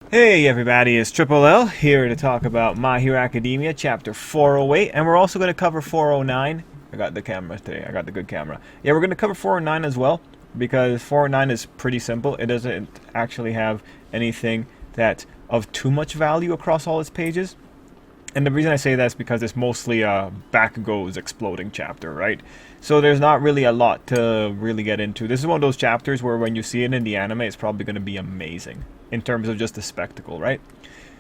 Hey everybody, it's Tripl-L here to talk about My Hero Academia chapter 408, and we're also going to cover 409. I got the camera today, I got the good camera. Yeah, we're going to cover 409 as well, because 409 is pretty simple. It doesn't actually have anything that of too much value across all its pages. And the reason I say that is because it's mostly Bakugo's exploding chapter, right? So there's not really a lot to really get into. This is one of those chapters where when you see it in the anime, it's probably going to be amazing in terms of just the spectacle, right?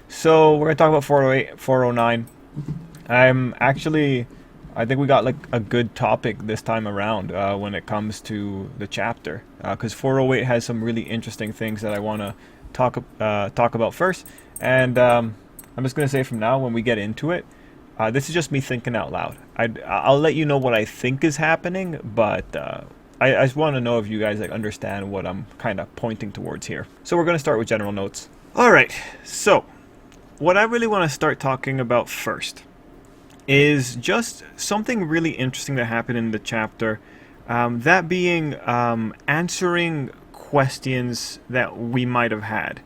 So we're going to talk about 408, 409. I think we got like a good topic this time around when it comes to the chapter. Because 408 has some really interesting things that I want to talk about first. And I'm just going to say from now, when we get into it, this is just me thinking out loud. I'll let you know what I think is happening, but I just want to know if you guys understand what I'm kind of pointing towards here. So we're going to start with general notes. Alright, so what I really want to start talking about first is just something really interesting that happened in the chapter. That being answering questions that we might have had.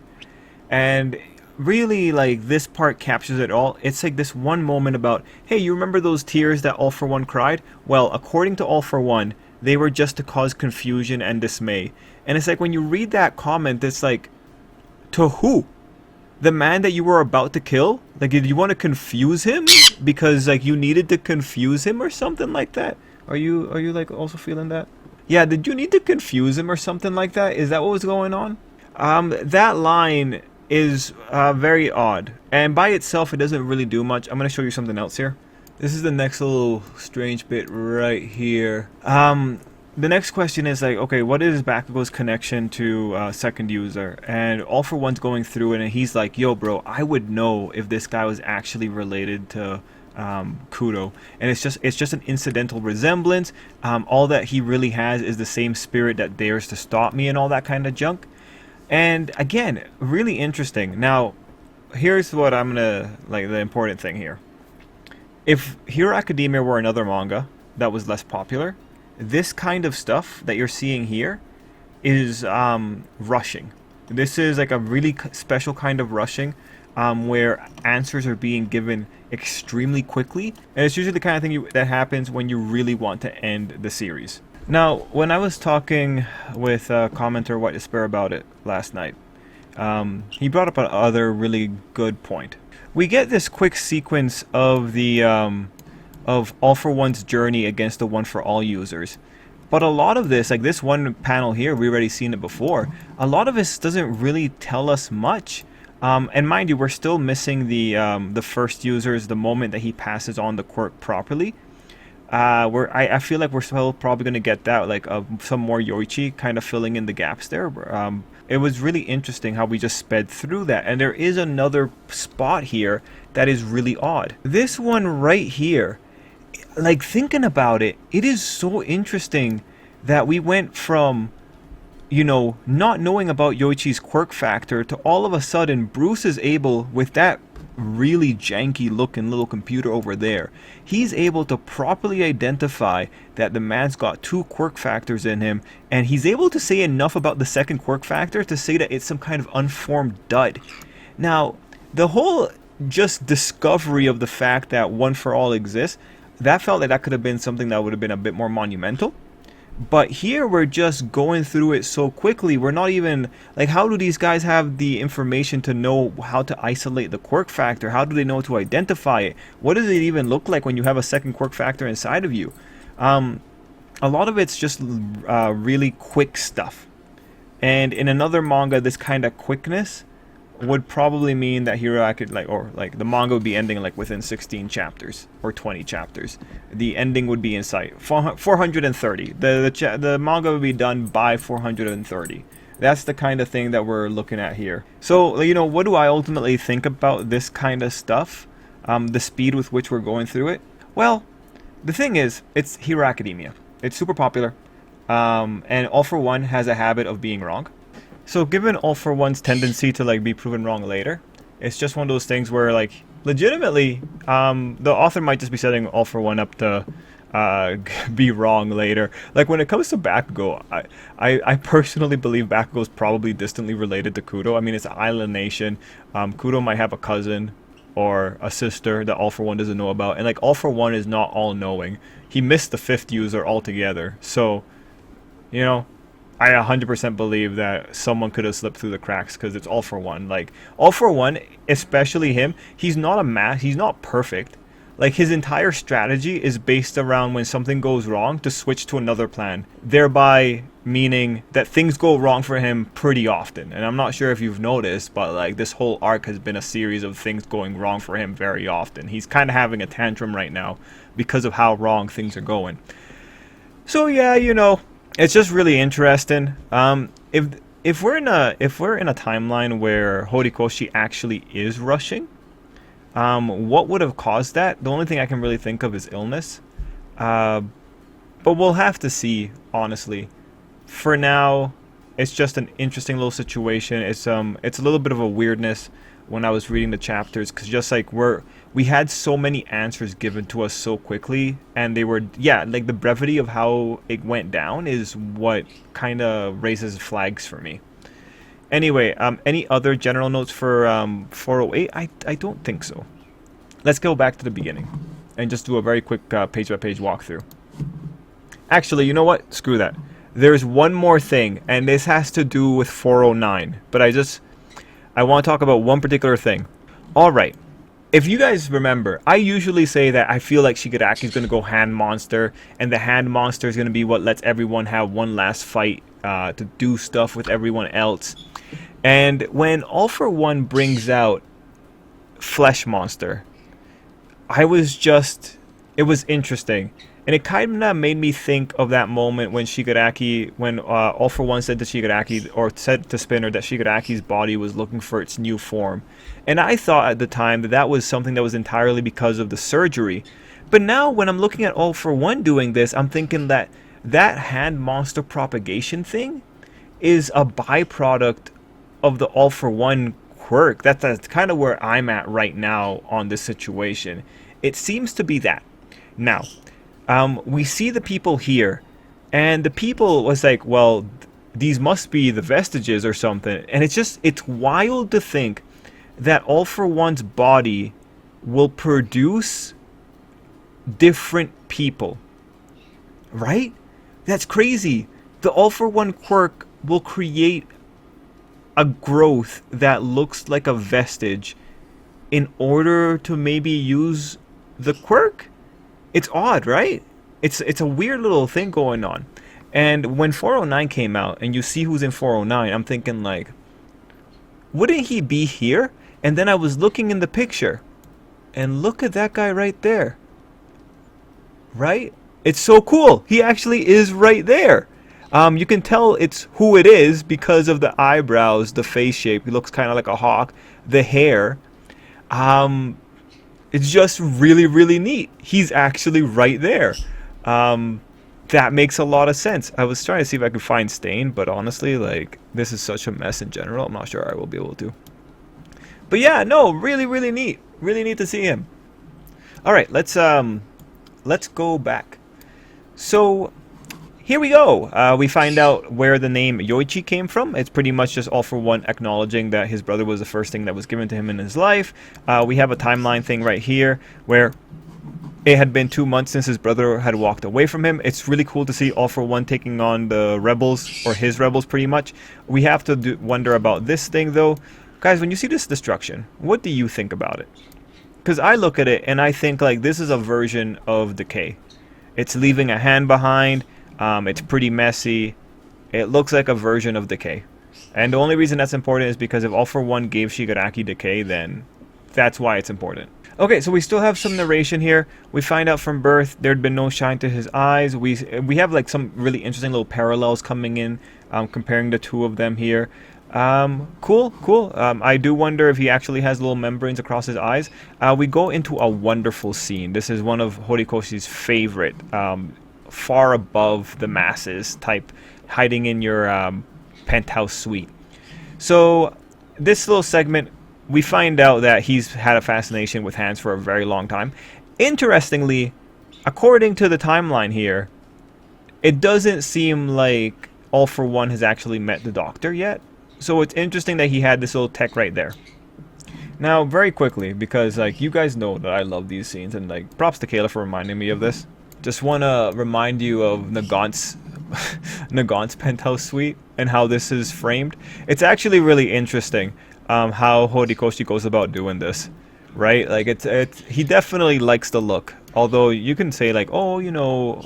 And really, this part captures it all. It's like this one moment about, hey, you remember those tears that All For One cried? Well, according to All For One, they were just to cause confusion and dismay. And it's like when you read that comment, it's like, to who? The man that you were about to kill? Like, did you want to confuse him? Because you needed to confuse him or something like that? Are you also feeling that? Yeah, did you need to confuse him or something like that? Is that what was going on? That line is very odd, and by itself it doesn't really do much. I'm going to show you something else here. This is the next little strange bit right here. The next question is okay, what is Bakugo's connection to second user? And All For One's going through it, and he's like, yo bro, I would know if this guy was actually related to Kudo, and it's just an incidental resemblance. All that he really has is the same spirit that dares to stop me and all that kind of junk. And again, really interesting. Now, here's what I'm gonna the important thing here. If Hero Academia were another manga that was less popular, this kind of stuff that you're seeing here is rushing. This is a really special kind of rushing where answers are being given extremely quickly, and it's usually the kind of thing that happens when you really want to end the series. Now, when I was talking with commenter White Despair about it last night, he brought up another really good point. We get this quick sequence of the of All For One's journey against the One For All users, but a lot of this, this one panel here, we've already seen it before. A lot of this doesn't really tell us much. And mind you, we're still missing the first users, the moment that he passes on the quirk properly. I feel like we're still probably going to get that, some more Yoichi kind of filling in the gaps there. It was really interesting how we just sped through that. And there is another spot here that is really odd. This one right here, thinking about it, it is so interesting that we went from, not knowing about Yoichi's quirk factor to all of a sudden Bruce is able, with that really janky looking little computer over there, he's able to properly identify that the man's got two quirk factors in him, and he's able to say enough about the second quirk factor to say that it's some kind of unformed dud. Now, the whole just discovery of the fact that One For All exists, that felt like that could have been something that would have been a bit more monumental. But here we're just going through it so quickly. We're not even how do these guys have the information to know how to isolate the quirk factor? How do they know to identify it? What does it even look like when you have a second quirk factor inside of you? A lot of it's just really quick stuff. And in another manga, this kind of quickness would probably mean that Hero could the manga would be ending within 16 chapters or 20 chapters. The ending would be in sight. 430. The manga would be done by 430. That's the kind of thing that we're looking at here. So what do I ultimately think about this kind of stuff? The speed with which we're going through it. Well, the thing is, it's Hero Academia. It's super popular, and All For One has a habit of being wrong. So given All For One's tendency to be proven wrong later, it's just one of those things where legitimately the author might just be setting All For One up to be wrong later. Like when it comes to Bakugo, I personally believe Bakugo is probably distantly related to Kudo. I mean, it's an island nation. Kudo might have a cousin or a sister that All For One doesn't know about, and like All For One is not all knowing. He missed the fifth user altogether. So, you know, I 100% believe that someone could have slipped through the cracks because it's All For One. Like All For One, especially him, he's not he's not perfect. Like his entire strategy is based around when something goes wrong to switch to another plan, thereby meaning that things go wrong for him pretty often. And I'm not sure if you've noticed, but like this whole arc has been a series of things going wrong for him very often. He's kind of having a tantrum right now because of how wrong things are going. So yeah, you know, it's just really interesting. If we're in a timeline where Horikoshi actually is rushing, what would have caused that? The only thing I can really think of is illness. But we'll have to see, honestly. For now, it's just an interesting little situation. It's a little bit of a weirdness when I was reading the chapters, because just like we had so many answers given to us so quickly, and they were, yeah, like the brevity of how it went down is what kind of raises flags for me. Anyway, any other general notes for 408? I don't think so. Let's go back to the beginning and just do a very quick page-by-page walkthrough. Actually, you know what? Screw that. There's one more thing, and this has to do with 409. But I want to talk about one particular thing. Alright. If you guys remember, I usually say that I feel like Shigaraki is going to go hand monster, and the hand monster is going to be what lets everyone have one last fight to do stuff with everyone else. And when All For One brings out Flesh Monster, it was interesting. And it kind of made me think of that moment when All For One said to Shigaraki, or said to Spinner, that Shigaraki's body was looking for its new form. And I thought at the time that that was something that was entirely because of the surgery. But now when I'm looking at All For One doing this, I'm thinking that hand monster propagation thing is a byproduct of the All For One quirk. That's kind of where I'm at right now on this situation. It seems to be that. Now, we see the people here, and the people was like, well, these must be the vestiges or something. And it's wild to think that All For One's body will produce different people. Right? That's crazy. The All For One quirk will create a growth that looks like a vestige in order to maybe use the quirk. It's odd, right? It's a weird little thing going on. And when 409 came out and you see who's in 409, I'm thinking like, wouldn't he be here? And then I was looking in the picture, and look at that guy right there. Right? It's so cool. He actually is right there. You can tell it's who it is because of the eyebrows, the face shape. He looks kind of like a hawk. The hair. It's just really, really neat. He's actually right there. That makes a lot of sense. I was trying to see if I could find Stain, but honestly, like, this is such a mess in general. I'm not sure I will be able to. But yeah, no, really, really neat. Really neat to see him. All right, let's go back. So here we go. We find out where the name Yoichi came from. It's pretty much just All For One acknowledging that his brother was the first thing that was given to him in his life. We have a timeline thing right here where it had been 2 months since his brother had walked away from him. It's really cool to see All For One taking on the rebels, or his rebels pretty much. We have to wonder about this thing though. Guys, when you see this destruction, what do you think about it? Because I look at it and I think like this is a version of Decay. It's leaving a hand behind. It's pretty messy. It looks like a version of Decay. And the only reason that's important is because if All For One gave Shigaraki Decay, then that's why it's important. Okay, so we still have some narration here. We find out from birth there'd been no shine to his eyes. We have like some really interesting little parallels coming in, comparing the two of them here. Cool. I do wonder if he actually has little membranes across his eyes. We go into a wonderful scene. This is one of Horikoshi's favorite, far above the masses type, hiding in your penthouse suite. So this little segment, we find out that he's had a fascination with hands for a very long time. Interestingly, according to the timeline here, it doesn't seem like All For One has actually met the Doctor yet. So it's interesting that he had this little tech right there. Now, very quickly, because like you guys know that I love these scenes, and like props to Kayla for reminding me of this. Just want to remind you of Nagant's Nagant's penthouse suite and how this is framed. It's actually really interesting how Horikoshi goes about doing this, right? Like it's he definitely likes the look. Although you can say like, oh, you know,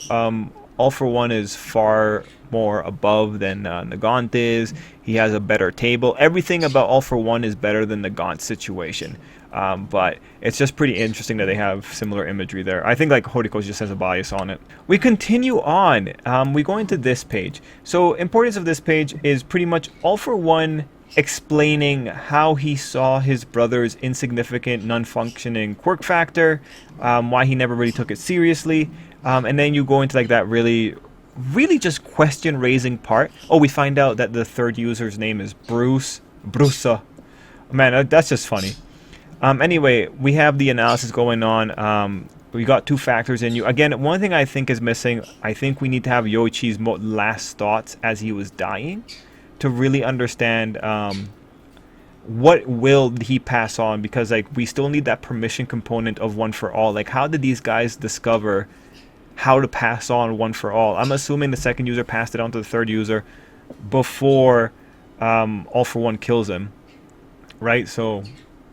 All For One is far more above than Nagant is. He has a better table. Everything about All For One is better than Nagant's situation. But it's just pretty interesting that they have similar imagery there. I think like Horikoshi just has a bias on it. We continue on. We go into this page. So importance of this page is pretty much All For One explaining how he saw his brother's insignificant, non-functioning quirk factor, why he never really took it seriously, and then you go into like that really just question-raising part. Oh, we find out that the third user's name is Bruce. Man, that's just funny. Anyway, we have the analysis going on. We got two factors in you. Again, one thing I think is missing, I think we need to have Yoichi's last thoughts as he was dying to really understand what will he pass on, because like we still need that permission component of One For All. Like, how did these guys discover how to pass on One For All? I'm assuming the second user passed it on to the third user before All For One kills him, right? So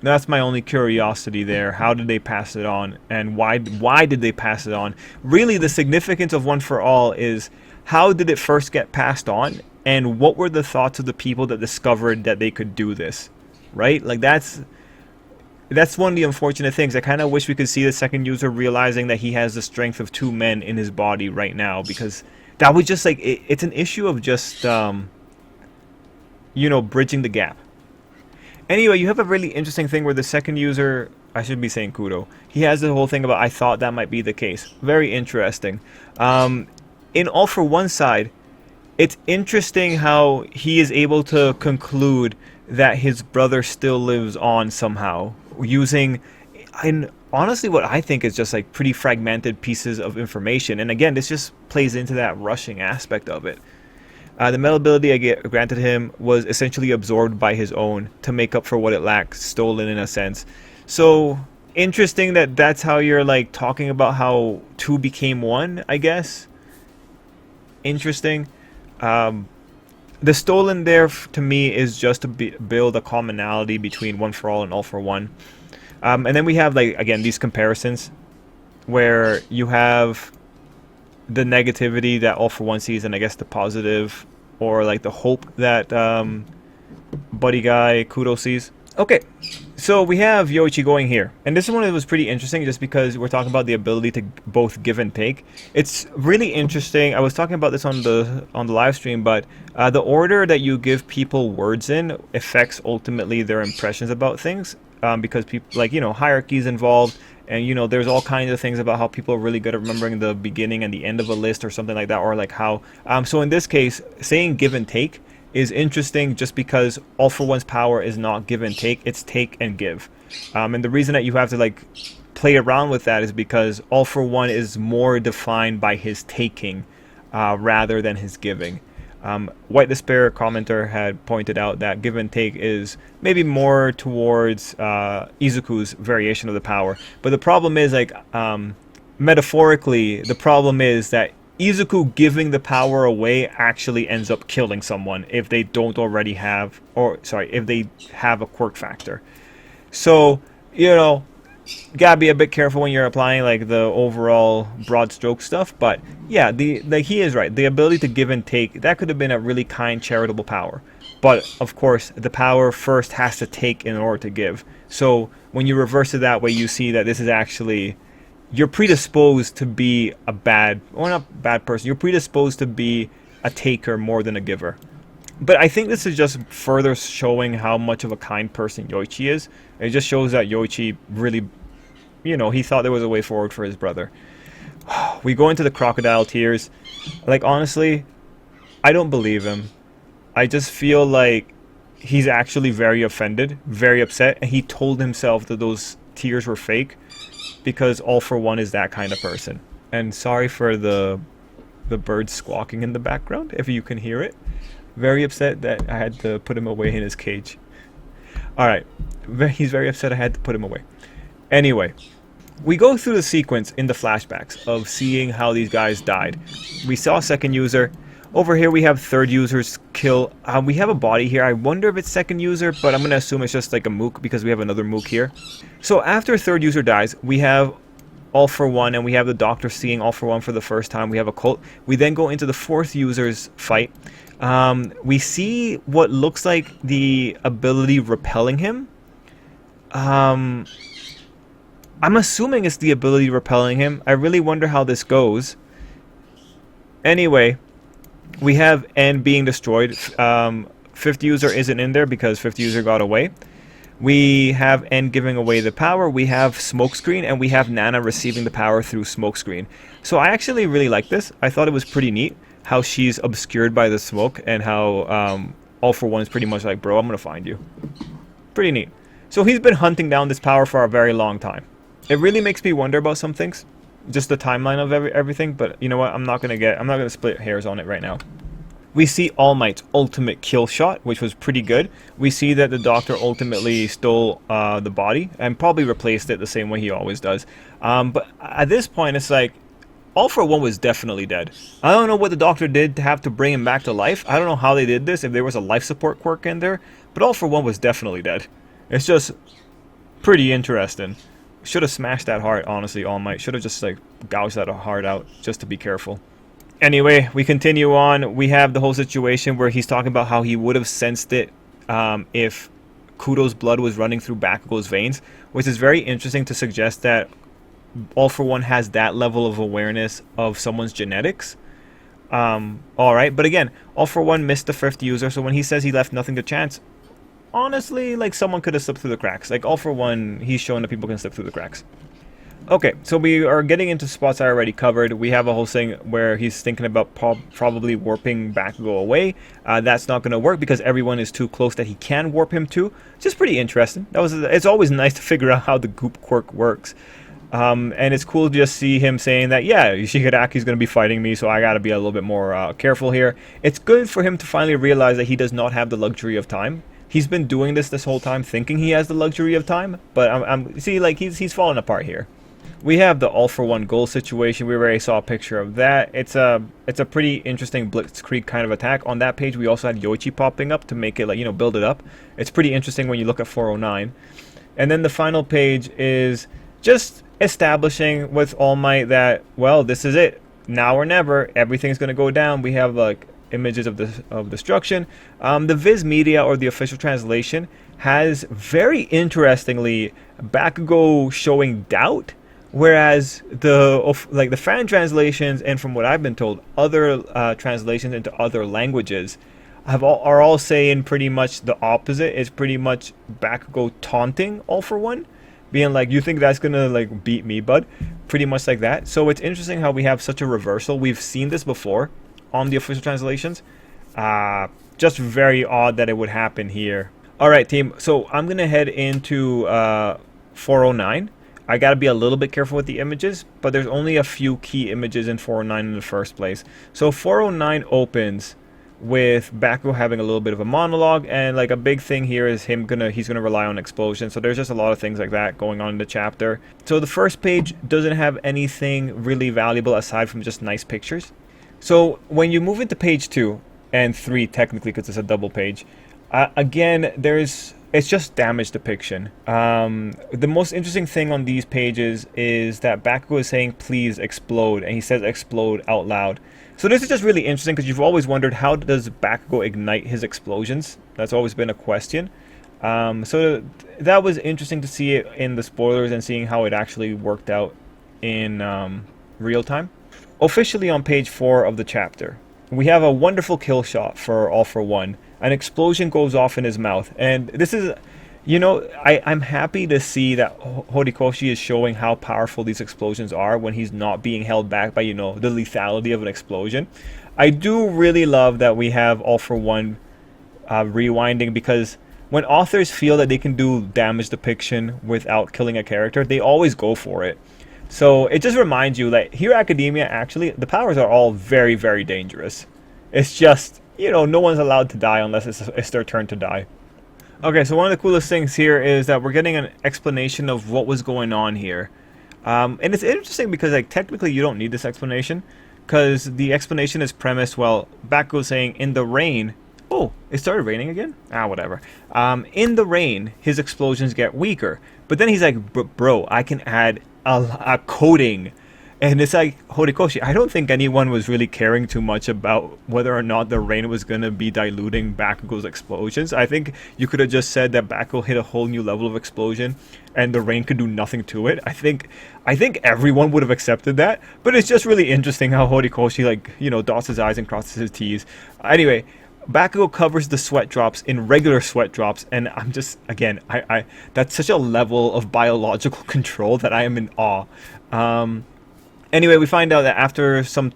that's my only curiosity there. How did they pass it on, and why did they pass it on? Really, the significance of One For All is how did it first get passed on, and what were the thoughts of the people that discovered that they could do this, right? Like that's one of the unfortunate things. I kind of wish we could see the second user realizing that he has the strength of two men in his body right now, because that was just like it's an issue of just you know, bridging the gap. Anyway, you have a really interesting thing where the second user, I should be saying Kudo, he has the whole thing about I thought that might be the case. Very interesting. In All For One side, it's interesting how he is able to conclude that his brother still lives on somehow, using, and honestly what I think is just like pretty fragmented pieces of information. And again, this just plays into that rushing aspect of it. The metal ability granted him was essentially absorbed by his own to make up for what it lacked, stolen in a sense. So interesting that that's how you're like talking about how two became one, I guess. Interesting. The stolen there to me is just to build a commonality between One For All and All For One. And then we have like, again, these comparisons where you have the negativity that All For One sees, and I guess the positive, or like the hope that buddy guy Kudo sees. Okay, so we have Yoichi going here, and this is one that was pretty interesting just because we're talking about the ability to both give and take. It's really interesting. I was talking about this on the live stream, but the order that you give people words in affects ultimately their impressions about things, because people, like, you know, hierarchies involved, and you know, there's all kinds of things about how people are really good at remembering the beginning and the end of a list or something like that, or like how so in this case, saying give and take is interesting just because All For One's power is not give and take, it's take and give. And the reason that you have to like play around with that is because All For One is more defined by his taking rather than his giving. White Despair commenter had pointed out that give and take is maybe more towards Izuku's variation of the power. But the problem is, like, metaphorically, the problem is that Izuku giving the power away actually ends up killing someone if they don't already have, or sorry, if they have a quirk factor. So, you know, gotta be a bit careful when you're applying like the overall broad stroke stuff. But yeah, he is right. The ability to give and take, that could have been a really kind, charitable power. But of course, the power first has to take in order to give. So when you reverse it that way, you see that this is actually, you're predisposed to be a bad, or not bad person, you're predisposed to be a taker more than a giver. But I think this is just further showing how much of a kind person Yoichi is. It just shows that Yoichi really, you know, he thought there was a way forward for his brother. We go into the crocodile tears. Like, honestly, I don't believe him. I just feel like he's actually very offended, very upset, and he told himself that those tears were fake because All For One is that kind of person. And sorry for the bird squawking in the background, if you can hear it. Very upset that I had to put him away in his cage. Alright, he's very upset I had to put him away. Anyway, we go through the sequence in the flashbacks of seeing how these guys died. We saw second user. Over here we have third user's kill. We have a body here. I wonder if it's second user, but I'm going to assume it's just like a mook because we have another mook here. So after third user dies, we have All For One, and we have the doctor seeing All For One for the first time. We have a cult. We then go into the fourth user's fight. We see what looks like the ability repelling him. I'm assuming it's the ability repelling him. I really wonder how this goes. Anyway, we have N being destroyed. Fifth user isn't in there because fifth user got away. We have N giving away the power. We have Smokescreen, and we have Nana receiving the power through Smokescreen. So I actually really like this. I thought it was pretty neat how she's obscured by the smoke, and how All For One is pretty much like, bro, I'm gonna find you. Pretty neat. So he's been hunting down this power for a very long time. It really makes me wonder about some things, just the timeline of everything. But you know what? I'm not gonna split hairs on it right now. We see All Might's ultimate kill shot, which was pretty good. We see that the Doctor ultimately stole the body and probably replaced it the same way he always does. But at this point, it's like, All For One was definitely dead. I don't know what the Doctor did to have to bring him back to life. I don't know how they did this, if there was a life support quirk in there. But All For One was definitely dead. It's just pretty interesting. Should have smashed that heart, honestly, All Might. Should have just like gouged that heart out, just to be careful. Anyway, we continue on. We have the whole situation where he's talking about how he would have sensed it if Kudo's blood was running through Bakugo's veins, which is very interesting to suggest that All For One has that level of awareness of someone's genetics. Alright, but again, All For One missed the fifth user, so when he says he left nothing to chance, honestly, like, someone could have slipped through the cracks. Like, All For One, he's showing that people can slip through the cracks. Okay, so we are getting into spots I already covered. We have a whole thing where he's thinking about probably warping Bakugo away. That's not going to work because everyone is too close that he can warp him to. Just pretty interesting. It's always nice to figure out how the goop quirk works. And it's cool to just see him saying that, yeah, Shigaraki's going to be fighting me, so I got to be a little bit more careful here. It's good for him to finally realize that he does not have the luxury of time. He's been doing this whole time, thinking he has the luxury of time, but see, like, he's falling apart here. We have the All For One goal situation. We already saw a picture of that. It's a pretty interesting blitzkrieg kind of attack. On that page, we also had Yoichi popping up to make it, like, you know, build it up. It's pretty interesting when you look at 409. And then the final page is just establishing with All Might that, well, this is it. Now or never. Everything's going to go down. We have, like, images of destruction. The Viz Media, or the official translation, has very interestingly Bakugo showing doubt. Whereas the fan translations, and from what I've been told, other translations into other languages are all saying pretty much the opposite. It's pretty much Bakugo taunting All For One, being like, "You think that's gonna like beat me, bud?" Pretty much like that. So it's interesting how we have such a reversal. We've seen this before on the official translations. Just very odd that it would happen here. All right, team. So I'm gonna head into 409. I gotta be a little bit careful with the images, but there's only a few key images in 409 in the first place. So 409 opens with Bakugo having a little bit of a monologue, and like a big thing here is he's gonna rely on explosion. So there's just a lot of things like that going on in the chapter. So the first page doesn't have anything really valuable aside from just nice pictures. So when you move into page 2 and 3, technically, because it's a double page, again, it's just damage depiction. The most interesting thing on these pages is that Bakugo is saying, "Please explode," and he says "explode" out loud. So this is just really interesting because you've always wondered, how does Bakugo ignite his explosions? That's always been a question. So that was interesting to see it in the spoilers and seeing how it actually worked out in real time. Officially on page 4 of the chapter, we have a wonderful kill shot for All For One. An explosion goes off in his mouth, and this is, you know, I'm happy to see that Horikoshi is showing how powerful these explosions are when he's not being held back by, you know, the lethality of an explosion. I do really love that we have All For One rewinding, because when authors feel that they can do damage depiction without killing a character, they always go for it. So it just reminds you that Hero Academia, actually, the powers are all very, very dangerous. It's just, no one's allowed to die unless it's their turn to die. Okay, so one of the coolest things here is that we're getting an explanation of what was going on here. And it's interesting because, like, technically you don't need this explanation, because the explanation is premised, well, Bakugo saying in the rain. Oh, it started raining again? Ah, whatever. In the rain, his explosions get weaker. But then he's like, bro, I can add a coating. And it's like, Horikoshi, I don't think anyone was really caring too much about whether or not the rain was going to be diluting Bakugo's explosions. I think you could have just said that Bakugo hit a whole new level of explosion and the rain could do nothing to it. I think everyone would have accepted that. But it's just really interesting how Horikoshi, like, dots his I's and crosses his T's. Anyway, Bakugo covers the sweat drops in regular sweat drops, and I'm just, again, I that's such a level of biological control that I am in awe. Anyway, we find out that after some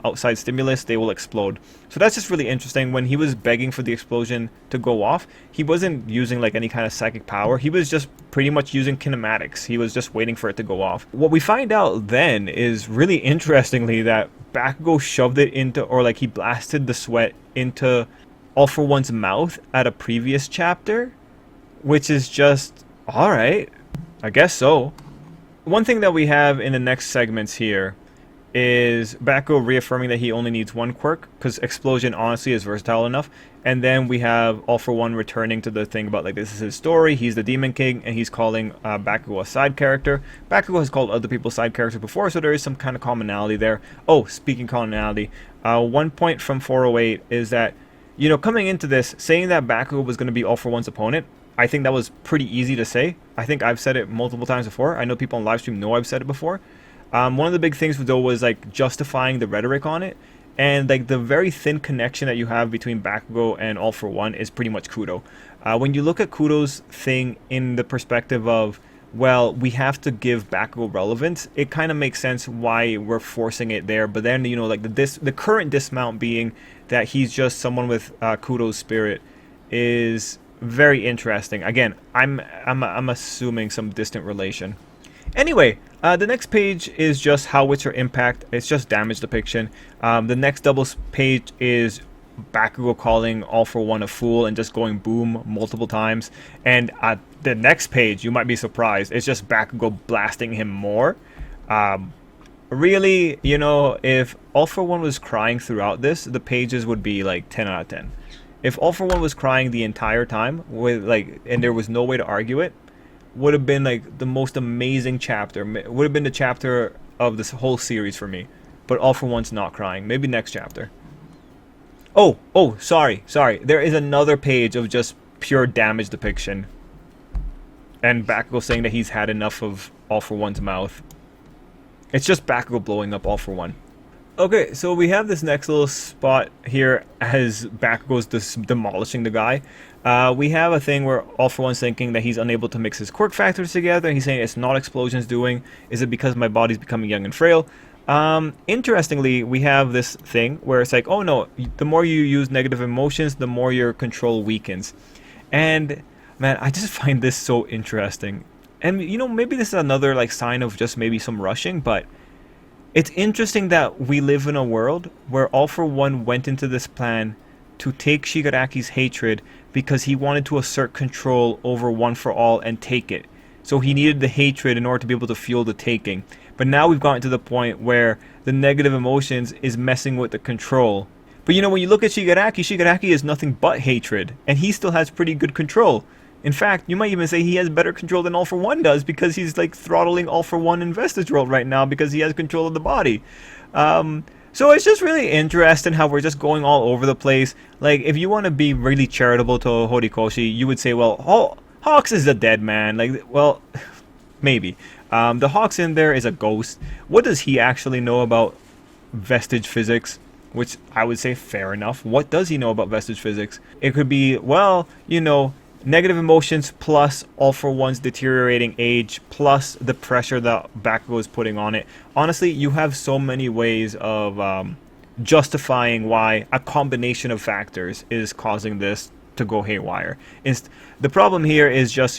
outside stimulus, they will explode. So that's just really interesting. When he was begging for the explosion to go off, he wasn't using like any kind of psychic power. He was just pretty much using kinematics. He was just waiting for it to go off. What we find out then is really interestingly that Bakugo shoved it into, or like he blasted the sweat into All For One's mouth at a previous chapter, which is just, alright, I guess so. One thing that we have in the next segments here is Bakugo reaffirming that he only needs one quirk, because Explosion honestly is versatile enough. And then we have All For One returning to the thing about, like, this is his story, he's the Demon King, and he's calling Bakugo a side character. Bakugo has called other people side characters before, so there is some kind of commonality there. Oh, speaking commonality, one point from 408 is that, coming into this, saying that Bakugo was going to be All For One's opponent, I think that was pretty easy to say. I think I've said it multiple times before. I know people on live stream know I've said it before. One of the big things though was like justifying the rhetoric on it, and like the very thin connection that you have between Bakugo and All For One is pretty much Kudo. When you look at Kudo's thing in the perspective of, well, we have to give Bakugo relevance, it kind of makes sense why we're forcing it there. But then like the current dismount being that he's just someone with Kudo's spirit is very interesting. Again, I'm assuming some distant relation. Anyway, the next page is just how Witcher impact. It's just damage depiction. The next double page is Bakugo calling All For One a fool and just going boom multiple times. And the next page, you might be surprised, it's just Bakugo blasting him more. Really, if All For One was crying throughout this, the pages would be like 10 out of 10. If All For One was crying the entire time and there was no way to argue it, would have been like the most amazing chapter. Would have been the chapter of this whole series for me. But All For One's not crying. Maybe next chapter. Oh, sorry. There is another page of just pure damage depiction. And Bakugo saying that he's had enough of All For One's mouth. It's just Bakugo blowing up All For One. Okay, so we have this next little spot here as Bakugo's demolishing the guy. We have a thing where All For One's thinking that he's unable to mix his quirk factors together. He's saying it's not Explosion's doing. Is it because my body's becoming young and frail? Interestingly, we have this thing where it's like, oh no, the more you use negative emotions, the more your control weakens. And man, I just find this so interesting. And maybe this is another like sign of just maybe some rushing, but it's interesting that we live in a world where All For One went into this plan to take Shigaraki's hatred because he wanted to assert control over One For All and take it. So he needed the hatred in order to be able to fuel the taking. But now we've gotten to the point where the negative emotions is messing with the control. But when you look at Shigaraki is nothing but hatred, and he still has pretty good control. In fact, you might even say he has better control than All For One does, because he's like throttling All For One in Vestige World right now because he has control of the body. So it's just really interesting how we're just going all over the place. Like, if you want to be really charitable to Horikoshi, you would say, well, Hawks is a dead man. Like, well, maybe. The Hawks in there is a ghost. What does he actually know about vestige physics? Which I would say fair enough. What does he know about vestige physics? It could be, well, negative emotions plus All For One's deteriorating age plus the pressure that Bakugo is putting on it. Honestly, you have so many ways of justifying why a combination of factors is causing this to go haywire. The problem here is just,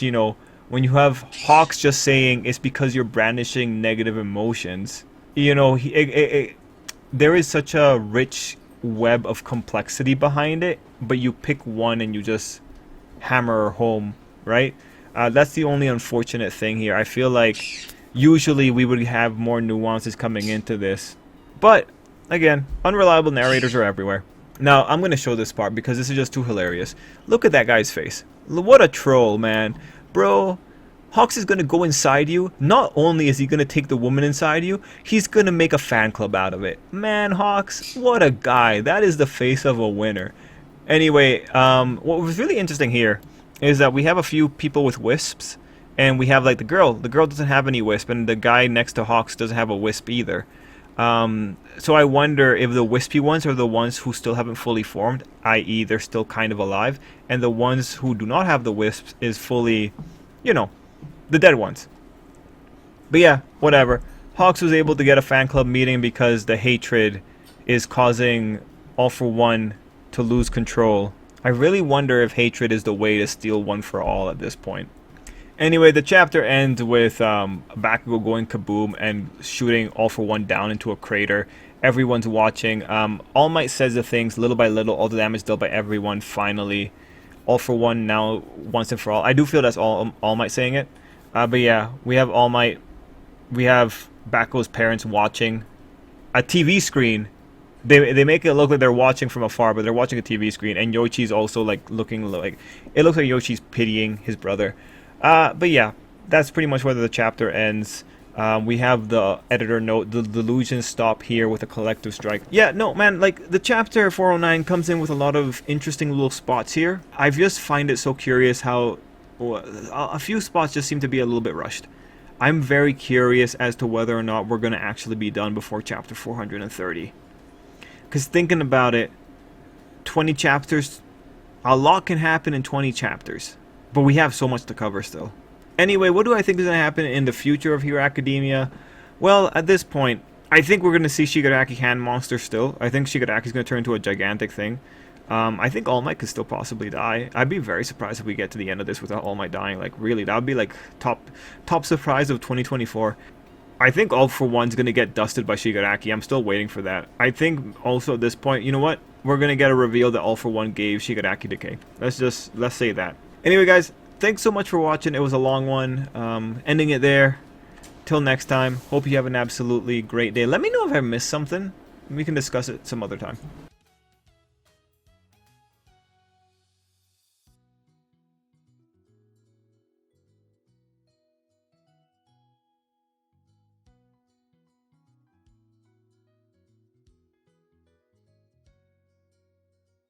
when you have Hawks just saying it's because you're brandishing negative emotions, you know, there is such a rich web of complexity behind it, but you pick one and you just hammer home, right? That's the only unfortunate thing here. I feel like usually we would have more nuances coming into this, but again, unreliable narrators are everywhere. Now, I'm going to show this part because this is just too hilarious. Look at that guy's face. What a troll, man. Bro, Hawks is going to go inside you. Not only is he going to take the woman inside you, he's going to make a fan club out of it. Man, Hawks, what a guy. That is the face of a winner. Anyway, what was really interesting here is that we have a few people with wisps, and we have like the girl. The girl doesn't have any wisp, and the guy next to Hawks doesn't have a wisp either. So I wonder if the wispy ones are the ones who still haven't fully formed, i.e. they're still kind of alive, and the ones who do not have the wisps is fully, you know, the dead ones. But yeah, whatever. Hawks was able to get a fan club meeting because the hatred is causing All For One to lose control. I really wonder if hatred is the way to steal One For All at this point. Anyway, the chapter ends with Bakugo going kaboom and shooting All For One down into a crater. Everyone's watching. All Might says the things little by little. All the damage dealt by everyone. Finally, All For One now once and for all. I do feel that's All Might saying it. But yeah, we have All Might. We have Bakugo's parents watching a TV screen. They make it look like they're watching from afar, but they're watching a TV screen. And Yoichi's also like looking like it looks like Yoichi's pitying his brother. But yeah, that's pretty much where the chapter ends. We have the editor note, the delusions stop here with a collective strike. Yeah, no, man, like, the chapter 409 comes in with a lot of interesting little spots here. I just find it so curious how a few spots just seem to be a little bit rushed. I'm very curious as to whether or not we're going to actually be done before chapter 430. Because thinking about it, 20 chapters, a lot can happen in 20 chapters. But we have so much to cover still. Anyway, what do I think is going to happen in the future of Hero Academia? Well, at this point, I think we're going to see Shigaraki Hand Monster still. I think Shigaraki's going to turn into a gigantic thing. I think All Might could still possibly die. I'd be very surprised if we get to the end of this without All Might dying. Like, really, that would be like top surprise of 2024. I think All For One's going to get dusted by Shigaraki. I'm still waiting for that. I think also at this point, you know what? We're going to get a reveal that All For One gave Shigaraki decay. Let's say that. Anyway, guys, thanks so much for watching. It was a long one. Ending it there. Till next time. Hope you have an absolutely great day. Let me know if I missed something. We can discuss it some other time.